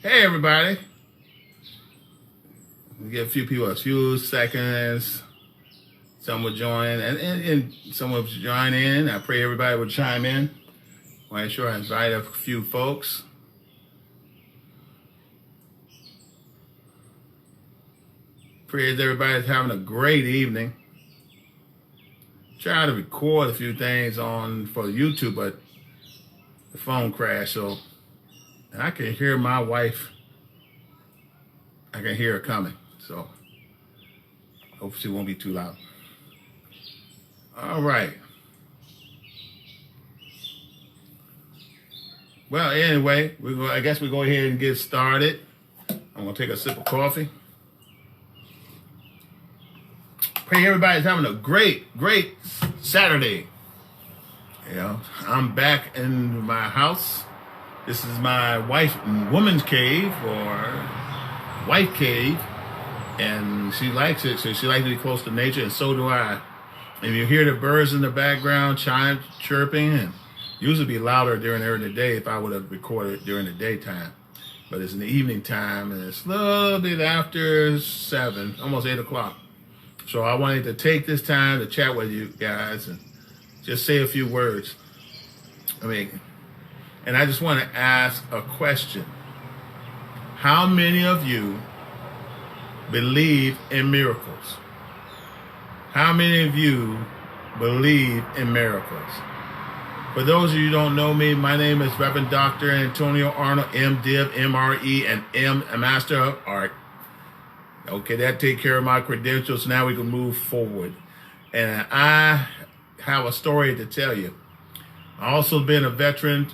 Hey everybody. We get a few people, a few seconds. Some will join and some will join in. I pray everybody will chime in. I want to make sure I invite a few folks. Pray that everybody's having a great evening. Try to record a few things for YouTube, but the phone crashed, so and I can hear my wife. I can hear her coming, so hopefully she won't be too loud. All right. Well, anyway, I guess we go ahead and get started. I'm gonna take a sip of coffee. Pray everybody's having a great Saturday. You know, I'm back in my house. This is my woman's cave or wife cave, and she likes it. So she likes to be close to nature, and so do I. And you hear the birds in the background chirping, and usually be louder during the day if I would have recorded during the daytime. But it's in the evening time, and it's a little bit after 7, almost 8 o'clock. So I wanted to take this time to chat with you guys and just say a few words. And I just want to ask a question. How many of you believe in miracles? How many of you believe in miracles? For those of you who don't know me, my name is Reverend Dr. Antonio Arnold MDiv, MRE, and M, a Master of Art. Okay, that takes care of my credentials. Now we can move forward. And I have a story to tell you. I'm also a veteran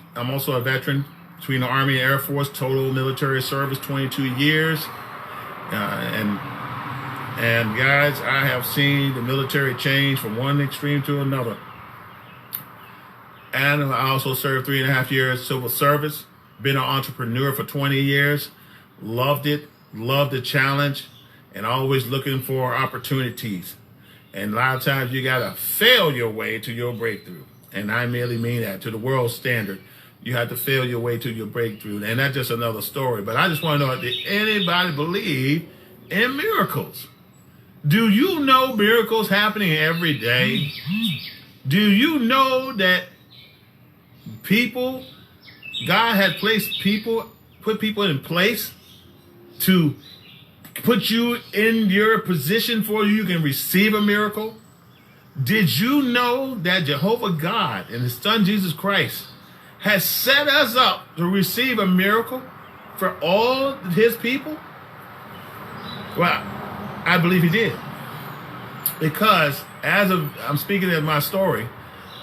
between the Army and Air Force, total military service, 22 years. And guys, I have seen the military change from one extreme to another. And I also served 3.5 years civil service, been an entrepreneur for 20 years, loved it, loved the challenge, and always looking for opportunities. And a lot of times you gotta fail your way to your breakthrough. And I merely mean that to the world standard. You have to fail your way to your breakthrough. And that's just another story. But I just want to know, did anybody believe in miracles? Do you know miracles happening every day? Do you know that God had put people in place to put you in your position for you can receive a miracle? Did you know that Jehovah God and his son Jesus Christ has set us up to receive a miracle for all his people? Well, I believe he did. Because I'm speaking of my story,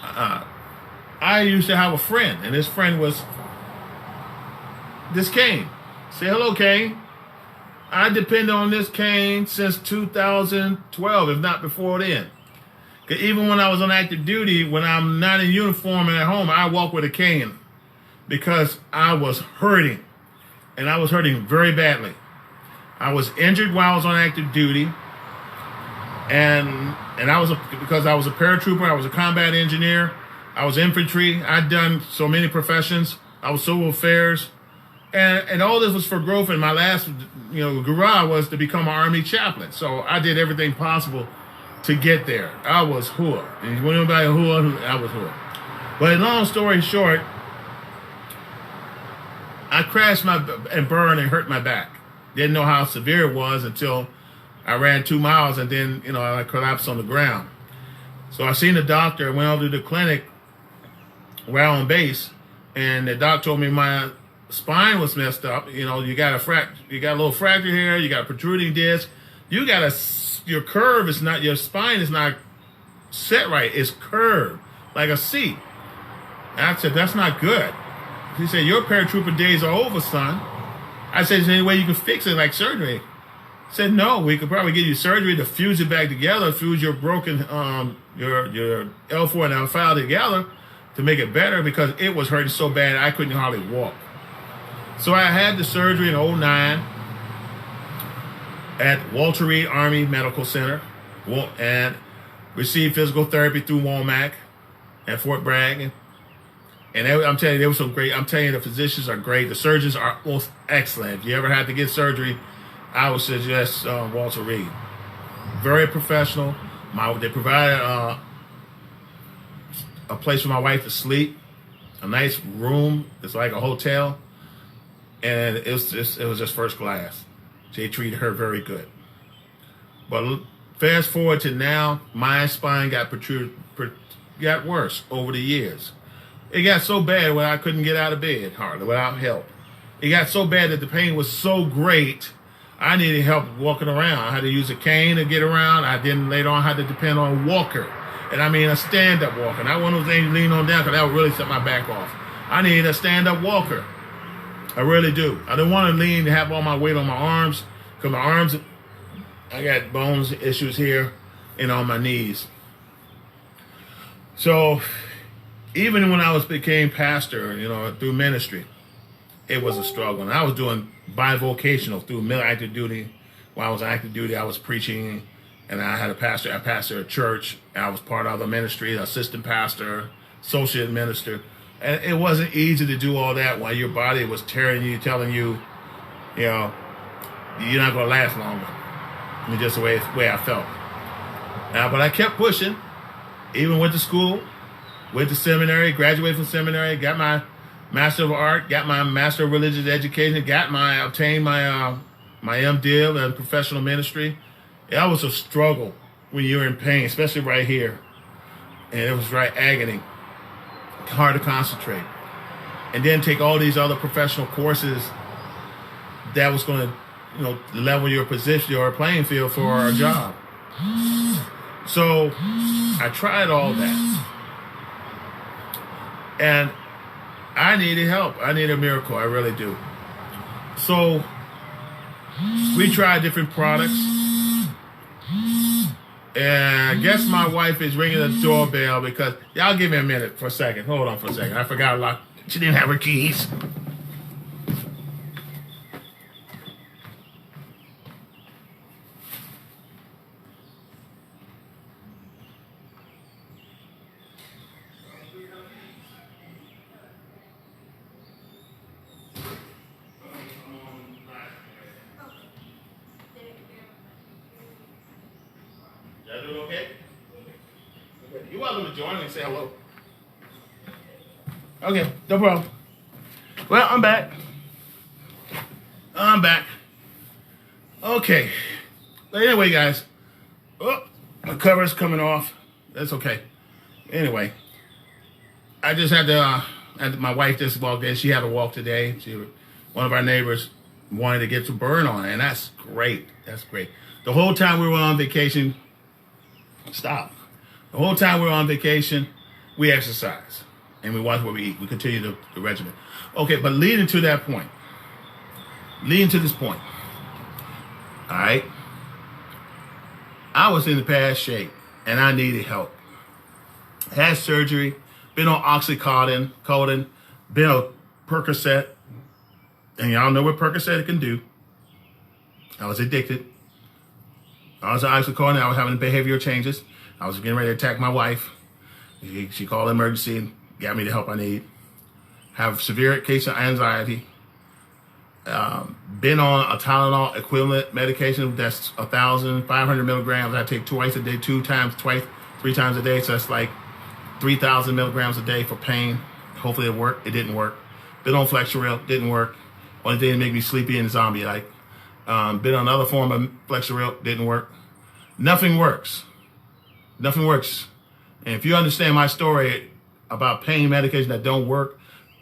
I used to have a friend, and this friend was this Cain. Say hello, Cain. I depend on this cane since 2012, if not before then. Because even when I was on active duty, when I'm not in uniform and at home, I walk with a cane because I was hurting, and I was hurting very badly. I was injured while I was on active duty, and because I was a paratrooper, I was a combat engineer, I was infantry. I'd done so many professions. I was civil affairs. And all this was for growth, and my last, hurrah was to become an Army chaplain. So I did everything possible to get there. I was hood. And when anybody hood, I was hood. But long story short, I crashed and burned and hurt my back. Didn't know how severe it was until I ran 2 miles, and then, I collapsed on the ground. So I seen the doctor, went over to the clinic where I'm on base, and the doctor told me my spine was messed up. You got a little fracture here. You got a protruding disc. Your spine is not set right. It's curved like a C. And I said, that's not good. He said, your paratrooper days are over, son. I said, is there any way you can fix it, like surgery? He said, no, we could probably give you surgery to fuse it back together, fuse your broken, your L4 and L5 together to make it better, because it was hurting so bad I couldn't hardly walk. So I had the surgery in 2009 at Walter Reed Army Medical Center, and received physical therapy through Womack at Fort Bragg. And I'm telling you, they were so great. I'm telling you, the physicians are great. The surgeons are most excellent. If you ever had to get surgery, I would suggest Walter Reed. Very professional. They provided a place for my wife to sleep, a nice room. It's like a hotel, and it was just first class. They treated her very good. But fast forward to now, my spine got worse over the years. It got so bad where I couldn't get out of bed hardly without help. It got so bad that the pain was so great, I needed help walking around. I had to use a cane to get around. I then later on had to depend on a walker. And I mean a stand-up walker. Not one of those things you lean on down, because that would really set my back off. I needed a stand-up walker. I really do. I didn't want to lean to have all my weight on my arms, because my arms, I got bones issues here and on my knees. So even when I became pastor, through ministry, it was a struggle. And I was doing bivocational through active duty. While I was on active duty, I was preaching, and I had a pastor. I pastored a church. I was part of the ministry, assistant pastor, associate minister. And it wasn't easy to do all that while your body was tearing you, telling you, you're not going to last longer. I mean, just the way I felt. But I kept pushing, even went to school, went to seminary, graduated from seminary, got my Master of Art, got my Master of Religious Education, obtained my MDiv and professional ministry. That was a struggle when you're in pain, especially right here. And it was right agony, hard to concentrate. And then take all these other professional courses that was going to, level your position, your playing field for a job. So I tried all that. And I needed help. I need a miracle. I really do. So we tried different products. And I guess my wife is ringing the doorbell because, y'all give me a minute for a second. Hold on for a second. I forgot a lot. She didn't have her keys. Y'all doing okay? You're welcome to join me and say hello. Okay, no problem. Well, I'm back. Okay. But anyway, guys. Oh, my cover's coming off. That's okay. Anyway, I just had to, my wife just walked in. She had to walk today. One of our neighbors wanted to get some burn on, and that's great. That's great. The whole time we were on vacation, the whole time we were on vacation, we exercise and we watch what we eat. We continue the regimen. Okay, but leading to this point, all right, I was in bad shape and I needed help. Had surgery, been on Oxycontin, been on Percocet, and y'all know what Percocet can do. I was addicted. I was on Oxycontin. I was having behavioral changes. I was getting ready to attack my wife. She called emergency and got me the help I need. Have severe case of anxiety. Been on a Tylenol equivalent medication that's 1,500 milligrams. I take twice a day, 3 times a day. So that's like 3,000 milligrams a day for pain. Hopefully it worked. It didn't work. Been on Flexeril. Didn't work. Only thing that make me sleepy and zombie-like. Been on another form of Flexeril. Didn't work. Nothing works. Nothing works. And if you understand my story about pain medication that don't work,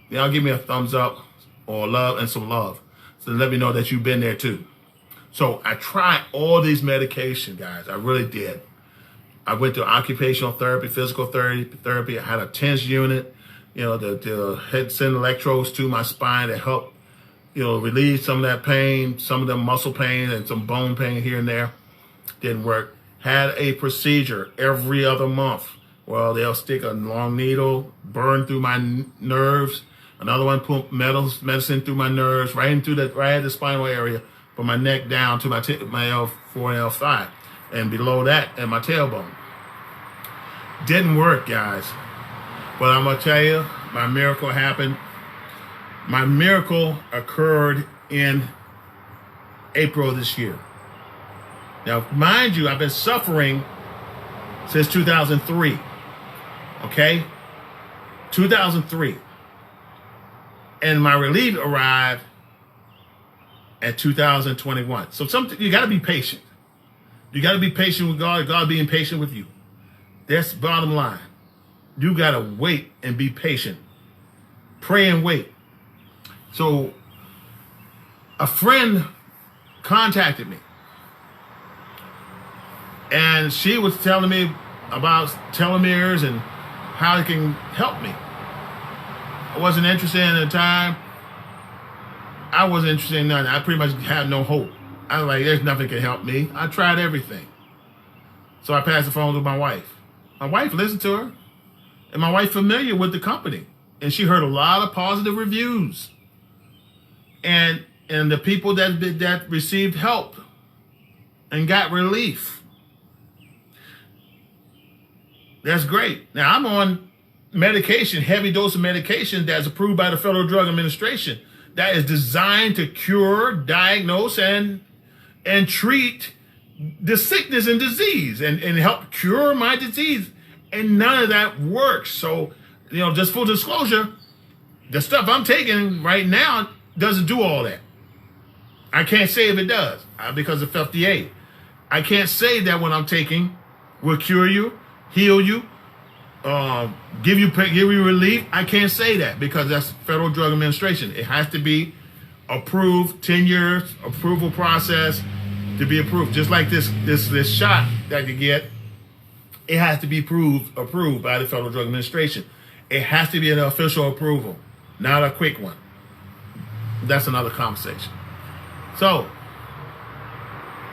y'all give me a thumbs up or love and some love. So let me know that you've been there too. So I tried all these medications, guys. I really did. I went to occupational therapy, physical therapy. I had a TENS unit, the head send electrodes to my spine to help, relieve some of that pain, some of the muscle pain and some bone pain here and there. Didn't work. Had a procedure every other month. Well, they'll stick a long needle, burn through my nerves. Another one put medicine through my nerves, right at the spinal area, from my neck down to my L4 and L5, and below that at my tailbone. Didn't work, guys. But I'm gonna tell you, my miracle happened. My miracle occurred in April of this year. Now, mind you, I've been suffering since 2003. Okay? 2003. And my relief arrived at 2021. So you got to be patient. You got to be patient with God. God being patient with you. That's bottom line. You got to wait and be patient. Pray and wait. So a friend contacted me. And she was telling me about telomeres and how it can help me. I wasn't interested at the time. I wasn't interested in nothing. I pretty much had no hope. I was like, there's nothing can help me. I tried everything. So I passed the phone to my wife. My wife listened to her. And my wife familiar with the company. And she heard a lot of positive reviews. And the people that received help and got relief. That's great. Now I'm on medication, heavy dose of medication that's approved by the Federal Drug Administration that is designed to cure, diagnose, and treat the sickness and disease and help cure my disease. And none of that works. So, just full disclosure, the stuff I'm taking right now doesn't do all that. I can't say if it does because of FDA. I can't say that what I'm taking will cure you, heal you, give you relief. I can't say that because that's Federal Drug Administration. It has to be approved, 10 years approval process to be approved. Just like this shot that you get, it has to be approved by the Federal Drug Administration. It has to be an official approval, not a quick one. That's another conversation. So,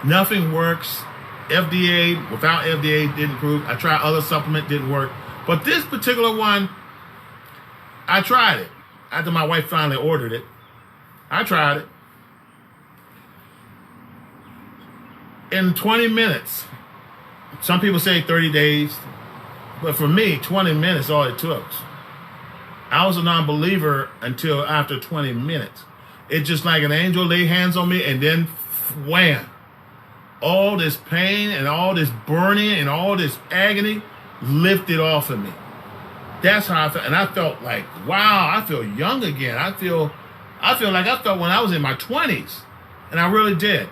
nothing works. FDA, without FDA, didn't approve. I tried other supplement, didn't work. But this particular one, I tried it. After my wife finally ordered it, I tried it. In 20 minutes, some people say 30 days, but for me, 20 minutes all it took. I was a non-believer until after 20 minutes. It's just like an angel laid hands on me and then wham. All this pain and all this burning and all this agony lifted off of me. That's how I felt. And I felt like, wow, I feel young again. I feel like I felt when I was in my 20s. And I really did.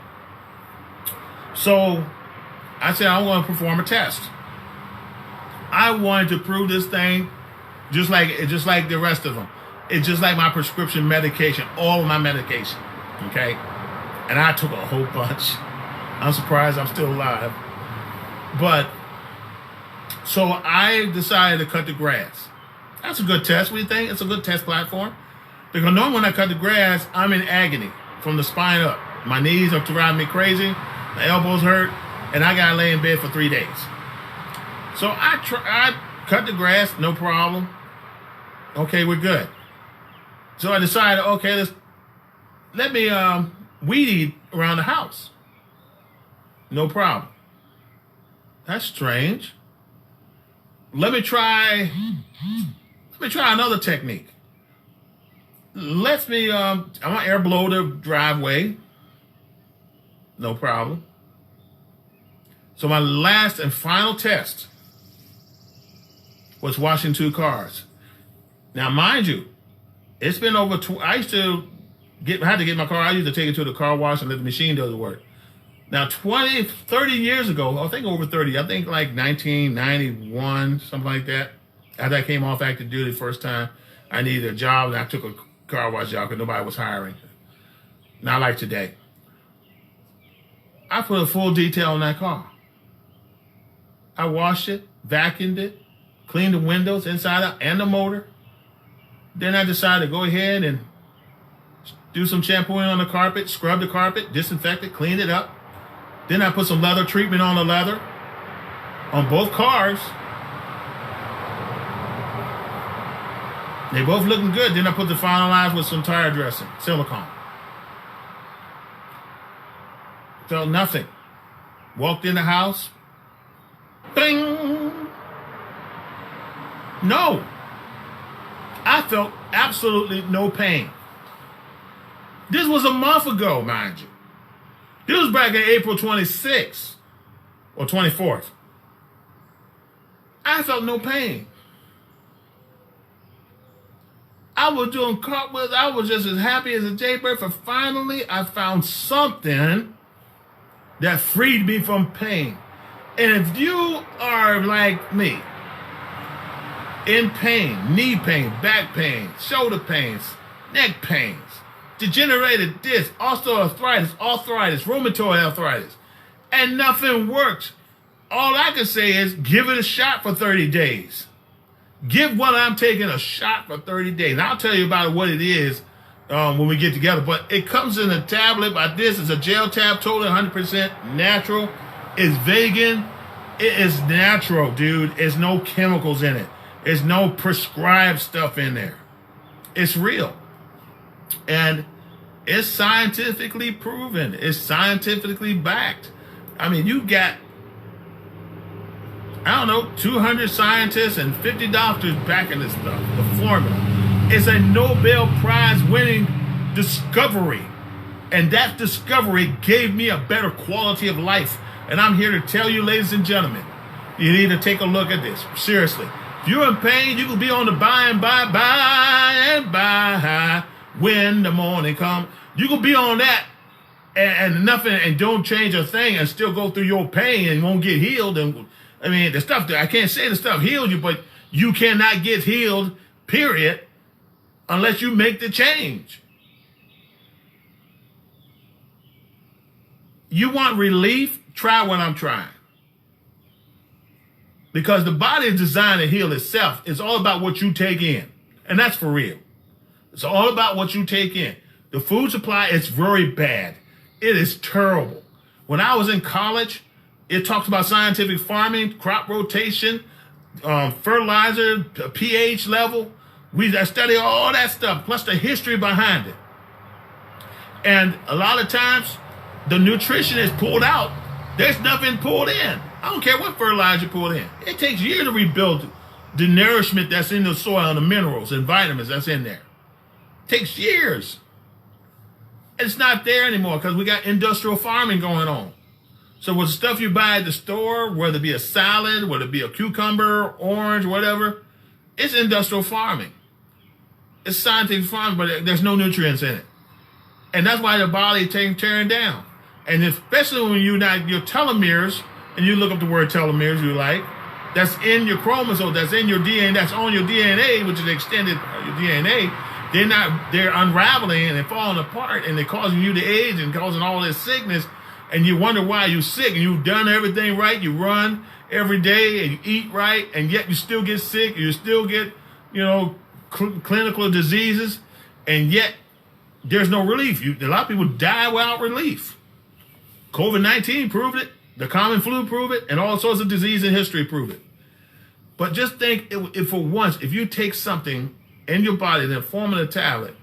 So I said, I want to perform a test. I wanted to prove this thing just like the rest of them. It's just like my prescription medication, all of my medication, okay? And I took a whole bunch. I'm surprised I'm still alive. But, so I decided to cut the grass. That's a good test. What do you think? It's a good test platform. Because normally when I cut the grass, I'm in agony from the spine up. My knees are driving me crazy. My elbows hurt. And I got to lay in bed for 3 days. So I cut the grass, no problem. Okay, we're good. So I decided, okay, let me weed eat around the house. No problem. That's strange. Let me try another technique. I'm gonna air blow the driveway. No problem. So my last and final test was washing 2 cars. Now, mind you, it's been over. I had to get my car. I used to take it to the car wash and let the machine do the work. Now, 30 years ago, I think over 30, I think like 1991, something like that. After I came off active duty the first time, I needed a job and I took a car wash job because nobody was hiring. Not like today. I put a full detail on that car. I washed it, vacuumed it, cleaned the windows inside out and the motor. Then I decided to go ahead and do some shampooing on the carpet, scrub the carpet, disinfect it, clean it up. Then I put some leather treatment on the leather on both cars. They both looking good. Then I put the finalize with some tire dressing, silicone. Felt nothing. Walked in the house. Bing! No. I felt absolutely no pain. This was a month ago, mind you. This was back in April 26th or 24th. I felt no pain. I was doing cartwheels. I was just as happy as a jaybird, for finally I found something that freed me from pain. And if you are like me, in pain, knee pain, back pain, shoulder pains, neck pains, degenerated disc, osteoarthritis, arthritis, rheumatoid arthritis, and nothing works, all I can say is give it a shot for 30 days. Give what I'm taking a shot for 30 days. And I'll tell you about what it is when we get together. But it comes in a tablet like this. It's a gel tab, totally 100% natural. It's vegan. It is natural, dude. There's no chemicals in it. There's no prescribed stuff in there. It's real. And it's scientifically proven. It's scientifically backed. I mean, you got, I don't know, 200 scientists and 50 doctors backing this stuff, the formula. It's a Nobel Prize winning discovery. And that discovery gave me a better quality of life. And I'm here to tell you, ladies and gentlemen, you need to take a look at this. Seriously. If you're in pain, you can be on the buy and buy when the morning comes. You can be on that and nothing, and don't change a thing and still go through your pain and won't get healed. And I mean, the stuff that I can't say the stuff healed you, but you cannot get healed, period, unless you make the change. You want relief? Try what I'm trying. Because the body is designed to heal itself. It's all about what you take in. And that's for real. It's all about what you take in. The food supply is very bad. It is terrible. When I was in college, it talks about scientific farming, crop rotation, fertilizer, pH level. I study all that stuff, plus the history behind it. And a lot of times, the nutrition is pulled out. There's nothing pulled in. I don't care what fertilizer you pull in. It takes years to rebuild the nourishment that's in the soil and the minerals and vitamins that's in there. It takes years. It's not there anymore because we got industrial farming going on. So with the stuff you buy at the store, whether it be a salad, whether it be a cucumber, orange, whatever, it's industrial farming. It's scientific farming, but there's no nutrients in it. And that's why the body is tearing down. And especially when your telomeres, and you look up the word telomeres, you like, that's in your chromosome, that's in your DNA, that's on your DNA, which is extended your DNA. They're unraveling and they're falling apart, and they're causing you to age and causing all this sickness. And you wonder why you're sick, and you've done everything right. You run every day and you eat right, and yet you still get sick. You still get, clinical diseases, and yet there's no relief. A lot of people die without relief. COVID-19 proved it. The common flu proved it, and all sorts of disease in history prove it. But just think, if for once, if you take something in your body in the form of a tablet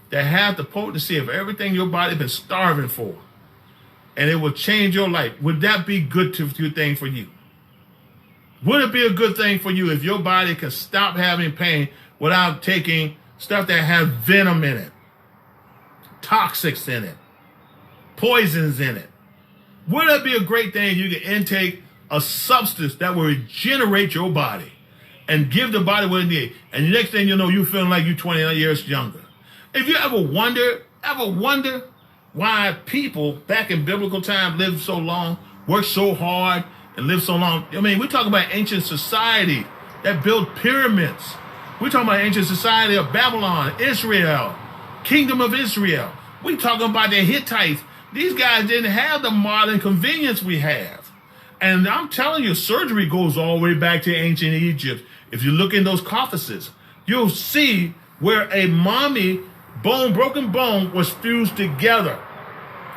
that has the potency of everything your body has been starving for, and it will change your life, would that be good thing for you? Would it be a good thing for you if your body can stop having pain without taking stuff that has venom in it, toxics in it, poisons in it? Would it be a great thing if you can intake a substance that will regenerate your body and give the body what it needs? And the next thing you know, you're feeling like you're 20 years younger. If you ever wonder why people back in biblical times lived so long, worked so hard, and lived so long. I mean, we're talking about ancient society that built pyramids. We're talking about ancient society of Babylon, Israel, Kingdom of Israel. We're talking about the Hittites. These guys didn't have the modern convenience we have. And I'm telling you, surgery goes all the way back to ancient Egypt. If you look in those cophices, you'll see where a mummy broken bone was fused together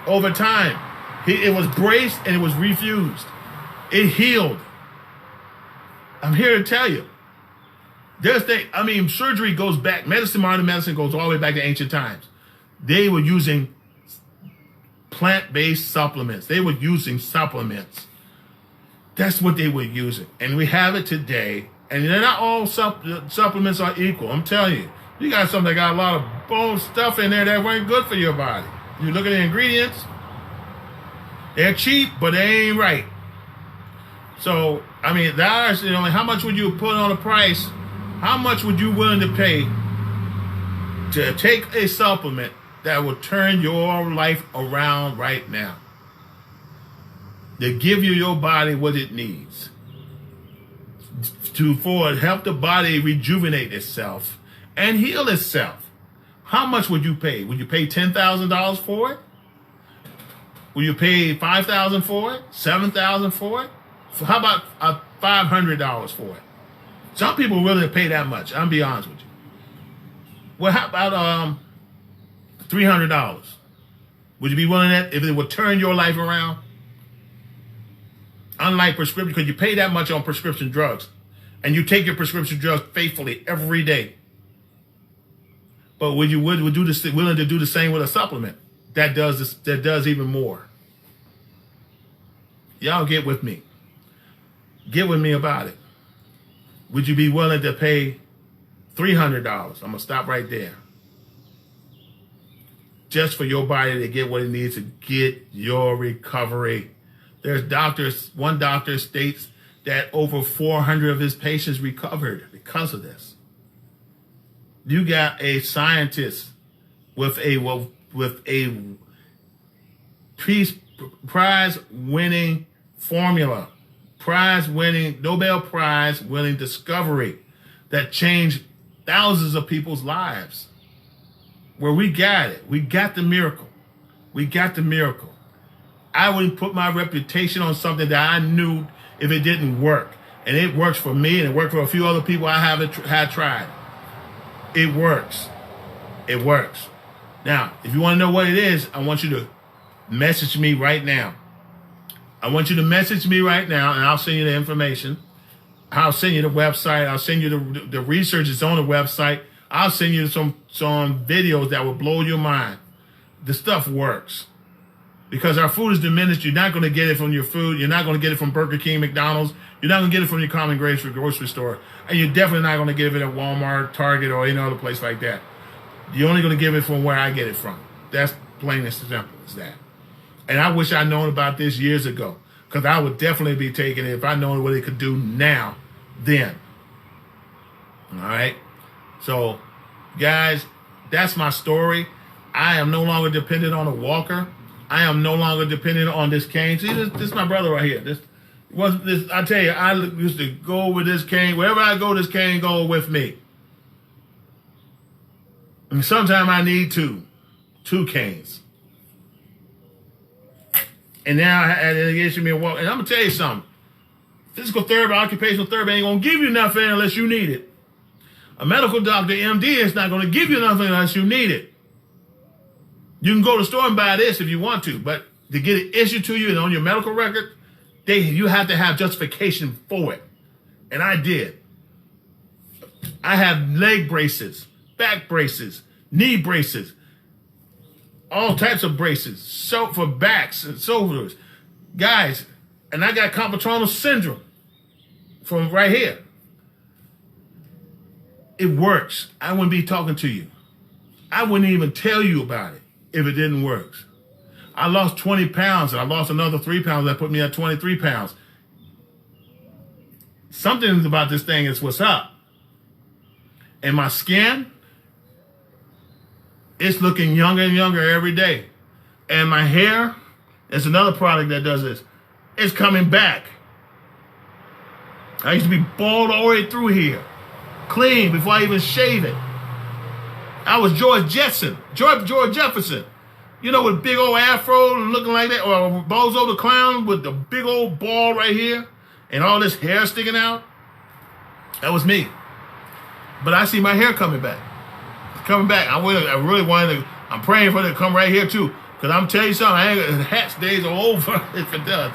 over time. It was braced and it was refused. It healed. I'm here to tell you. Surgery goes back, modern medicine goes all the way back to ancient times. They were using plant-based supplements. They were using supplements. That's what they were using. And we have it today. And they're not all supplements are equal. I'm telling you. You got something that got a lot of bone stuff in there that ain't good for your body. You look at the ingredients, they're cheap, but they ain't right. So, I mean, that's, how much would you put on a price? How much would you willing to pay to take a supplement that will turn your life around right now? To give you your body what it needs. To help the body rejuvenate itself and heal itself. How much would you pay? Would you pay $10,000 for it? Will you pay $5,000 for it? $7,000 for it? How about $500 for it? Some people are willing to pay that much. I'll be honest with you. Well, how about $300? Would you be willing to that if it would turn your life around? Unlike prescription, because you pay that much on prescription drugs, and you take your prescription drugs faithfully every day. But would you willing to do the same with a supplement that does this, that does even more? Y'all get with me. Get with me about it. Would you be willing to pay $300? I'm going to stop right there. Just for your body to get what it needs to get your recovery. There's doctors, one doctor states that over 400 of his patients recovered because of this. You got a scientist with a prize winning formula, Nobel Prize winning discovery that changed thousands of people's lives. Where we got it. We got the miracle. We got the miracle. I wouldn't put my reputation on something that I knew if it didn't work. And it works for me, and it worked for a few other people I had tried. It works. It works. Now, if you want to know what it is, I want you to message me right now. I want you to message me right now, and I'll send you the information. I'll send you the website. I'll send you the research that's on the website. I'll send you some videos that will blow your mind. The stuff works. Because our food is diminished. You're not going to get it from your food. You're not going to get it from Burger King, McDonald's. You're not going to get it from your common grocery store. And you're definitely not going to get it at Walmart, Target, or any other place like that. You're only going to get it from where I get it from. That's plain and simple as that. And I wish I'd known about this years ago. Because I would definitely be taking it if I known what it could do now, then. All right? So, guys, that's my story. I am no longer dependent on a walker. I am no longer dependent on this cane. See, this is my brother right here. I tell you, I used to go with this cane. Wherever I go, this cane goes with me. And sometimes I need two canes. And now it gives me a walk. And I'm going to tell you something. Physical therapy, occupational therapy ain't going to give you nothing unless you need it. A medical doctor, MD, is not going to give you nothing unless you need it. You can go to the store and buy this if you want to, but to get it issued to you and on your medical record, you have to have justification for it. And I did. I have leg braces, back braces, knee braces, all types of braces, so for backs and shoulders. Guys, and I got carpal tunnel syndrome from right here. It works. I wouldn't be talking to you. I wouldn't even tell you about it if it didn't work. I lost 20 pounds and I lost another 3 pounds. That put me at 23 pounds. Something about this thing is what's up. And my skin, it's looking younger and younger every day. And my hair, it's another product that does this. It's coming back. I used to be bald all the way through here. Clean before I even shave it. I was George Jefferson, you know, with big old afro and looking like that, or Bozo the Clown with the big old ball right here and all this hair sticking out. That was me. But I see my hair coming back. It's coming back. I really wanted to, I'm praying for it to come right here too. Because I'm telling you something, hat's days are over if it does.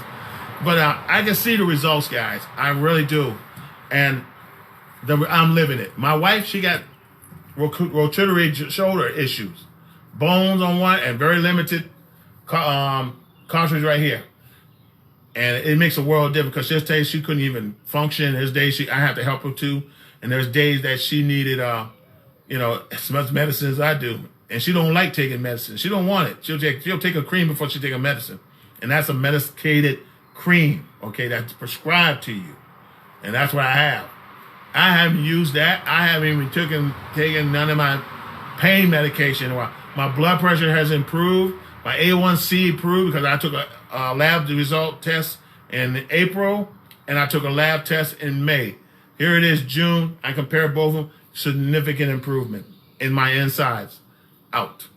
But I can see the results, guys. I really do. And I'm living it. My wife, she got rotatory shoulder issues, bones on one, and very limited cartilage right here. And it makes a world of difference because there's days she couldn't even function. There's days I have to help her too. And there's days that she needed you know, as much medicine as I do. And she don't like taking medicine. She don't want it. She'll take a cream before she take a medicine. And that's a medicated cream, okay, that's prescribed to you. And that's what I have. I haven't used that. I haven't even taken none of my pain medication. My blood pressure has improved. My A1C improved because I took a lab result test in April and I took a lab test in May. Here it is, June. I compare both of them. Significant improvement in my insides out.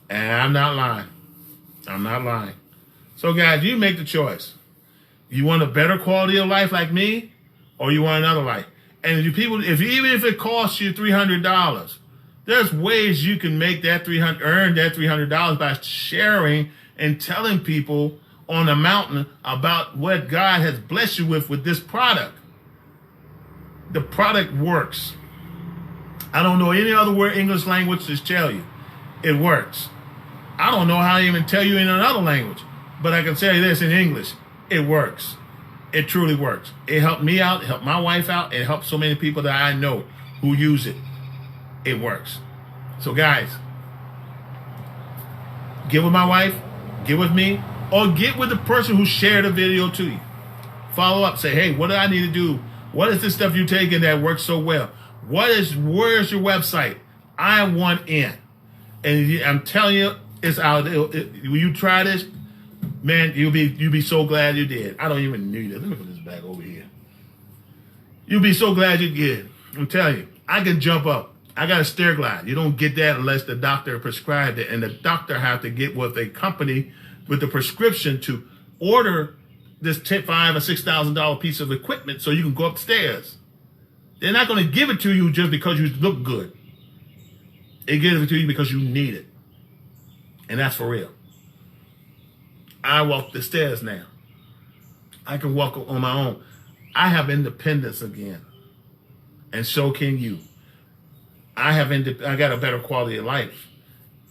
And I'm not lying. I'm not lying. So guys, you make the choice. You want a better quality of life like me, or you want another life? And even if it costs you $300, there's ways you can make that earn that $300 by sharing and telling people on the mountain about what God has blessed you with this product. The product works. I don't know any other word English language to tell you. It works. I don't know how to even tell you in another language, but I can tell you this in English. It works. It truly works. It helped me out. It helped my wife out. It helped so many people that I know who use it. It works. So guys, get with my wife, get with me, or get with the person who shared the video to you. Follow up. Say, hey, what do I need to do? What is this stuff you're taking that works so well? Where's your website? I want in. And I'm telling you, it's out. When you try this, man, you'll be so glad you did. I don't even need it. Let me put this back over here. You'll be so glad you did. I'm telling you, I can jump up. I got a stair glide. You don't get that unless the doctor prescribed it, and the doctor have to get with a company with the prescription to order this $5,000 or $6,000 piece of equipment so you can go upstairs. They're not going to give it to you just because you look good. They give it to you because you need it, and that's for real. I walk the stairs now. I can walk on my own. I have independence again, and so can you. I got a better quality of life,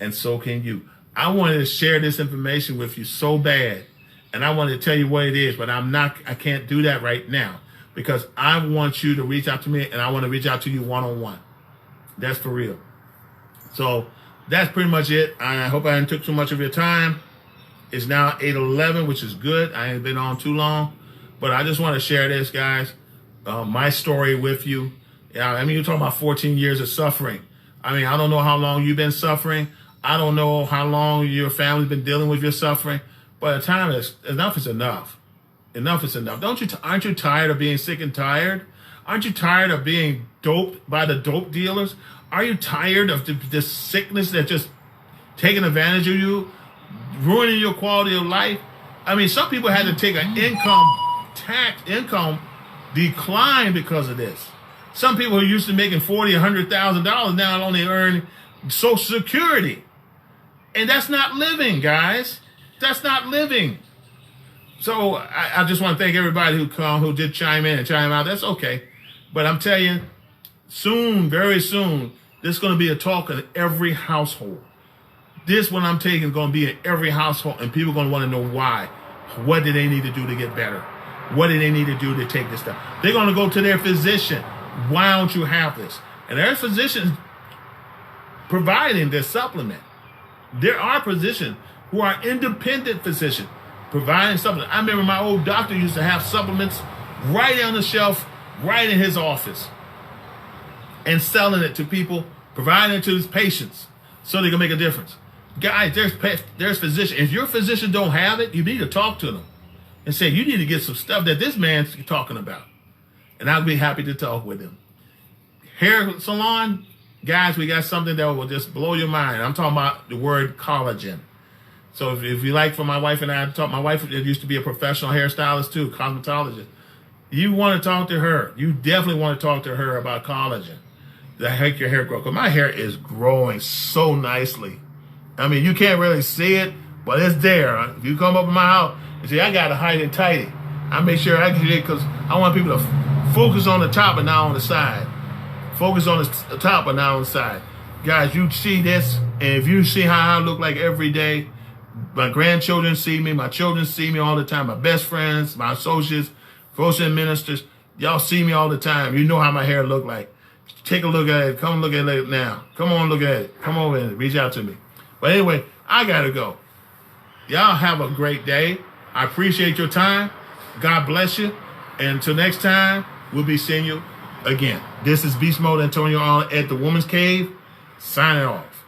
and so can you. I wanted to share this information with you so bad, and I wanted to tell you what it is, but I can't do that right now because I want you to reach out to me, and I want to reach out to you one-on-one. That's for real. So that's pretty much it. I hope I didn't took too much of your time. It's now 8:11, which is good. I ain't been on too long, but I just want to share this, guys, my story with you. Yeah, I mean, you're talking about 14 years of suffering. I mean, I don't know how long you've been suffering. I don't know how long your family's been dealing with your suffering, but the time is enough is enough. Enough is enough. Aren't you tired of being sick and tired? Aren't you tired of being doped by the dope dealers? Are you tired of this sickness that's just taking advantage of you, ruining your quality of life? I mean, some people had to take an income decline because of this. Some people who used to making $40,000 or $100,000 now only earn Social Security. And that's not living, guys. That's not living. So I just want to thank everybody who did chime in and chime out. That's okay. But I'm telling you, soon, very soon, there's going to be a talk in every household. This one I'm taking is going to be in every household, and people are going to want to know why. What do they need to do to get better? What do they need to do to take this stuff? They're going to go to their physician. Why don't you have this? And there's physicians providing this supplement. There are physicians who are independent physicians providing supplements. I remember my old doctor used to have supplements right on the shelf, right in his office, and selling it to people, providing it to his patients so they can make a difference. Guys, there's physicians. If your physician don't have it, you need to talk to them and say, you need to get some stuff that this man's talking about. And I'll be happy to talk with him. Hair salon, guys, we got something that will just blow your mind. I'm talking about the word collagen. So if you like, for my wife and I, my wife used to be a professional hairstylist too, cosmetologist. You want to talk to her. You definitely want to talk to her about collagen that make your hair grow. Because my hair is growing so nicely. I mean, you can't really see it, but it's there. If you come up in my house and say, I got to hide it tighty, I make sure I get it because I want people to focus on the top and not on the side. Focus on the top and not on the side. Guys, you see this, and if you see how I look like every day, my grandchildren see me, my children see me all the time, my best friends, my associates, folks and ministers, y'all see me all the time. You know how my hair look like. take a look at it. Come look at it now. Come on, look at it. Come over and reach out to me. But anyway, I got to go. Y'all have a great day. I appreciate your time. God bless you. And until next time, we'll be seeing you again. This is Beast Mode Antonio Arnold at the Woman's Cave, signing off.